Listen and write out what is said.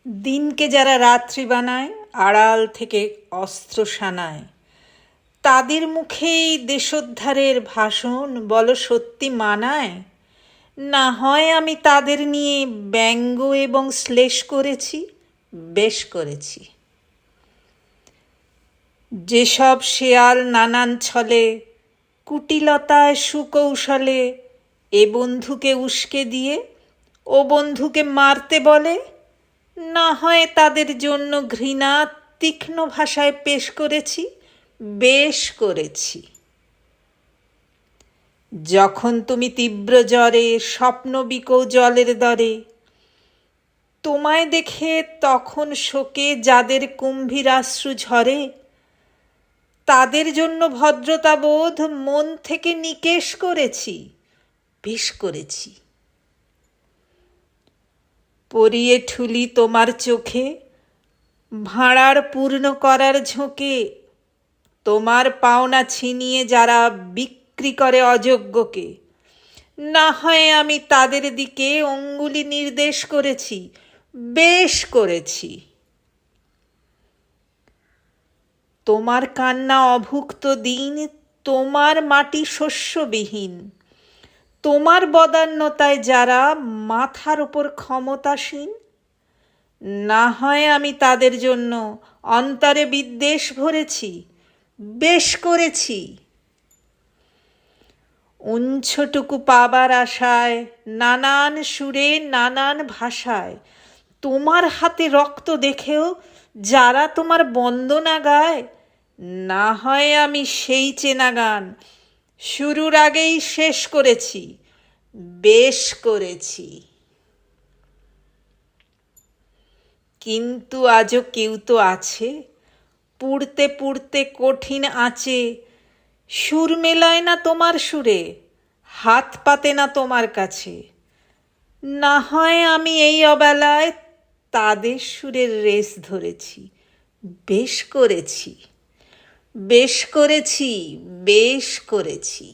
দিনকে যারা রাত্রি বানায়, আড়াল থেকে অস্ত্র শানায়, তাদের মুখেই দেশোদ্ধারের ভাষণ বলো সত্যি মানায়? না হয় আমি তাদের নিয়ে ব্যঙ্গ এবং শ্লেষ করেছি, বেশ করেছি। যেসব শেয়াল নানান ছলে, কুটিলতায় সুকৌশলে এ বন্ধুকে উস্কে দিয়ে ও বন্ধুকে মারতে বলে, না হয় তাদের জন্য ঘৃণা তীক্ষ্ণ ভাষায় পেশ করেছি, বেশ করেছি। যখন তুমি তীব্র জ্বরে স্বপ্ন বিকো জলের দরে, তোমায় দেখে তখন শোকে যাদের কুম্ভীরাশ্রু ঝরে, তাদের জন্য ভদ্রতাবোধ মন থেকে নিকেশ করেছি, বেশ করেছি। পরিয়ে ঠুলি তোমার চোখে ভাঁড়ার পূর্ণ করার ঝোঁকে, তোমার পাওনা ছিনিয়ে যারা বিক্রি করে অযোগ্যকে, না হয় আমি তাদের দিকে অঙ্গুলি নির্দেশ করেছি, বেশ করেছি। তোমার কান্না অভুক্ত দিন, তোমার মাটি শস্যবিহীন, তোমার বদান্যতায় যারা মাথার ওপর ক্ষমতাসীন, না হয় আমি তাদের জন্য অন্তরে বিদ্বেষ ভরেছি, বেশ করেছি। উঞ্ছটুকু পাবার আশায় নানান সুরে নানান ভাষায় তোমার হাতে রক্ত দেখেও যারা তোমার বন্দনা গায়, না হয় আমি সেই চেনা গান শুরুর আগেই শেষ করেছি, বেশ করেছি। কিন্তু আজও কেউ তো আছে পুড়তে পুড়তে কঠিন আঁচে, সুর মেলায় না তোমার সুরে, হাত পাতে না তোমার কাছে, না হয় আমি এই অবেলায় তাদের সুরের রেশ ধরেছি, বেশ করেছি, বেশ করেছি, বেশ করেছি।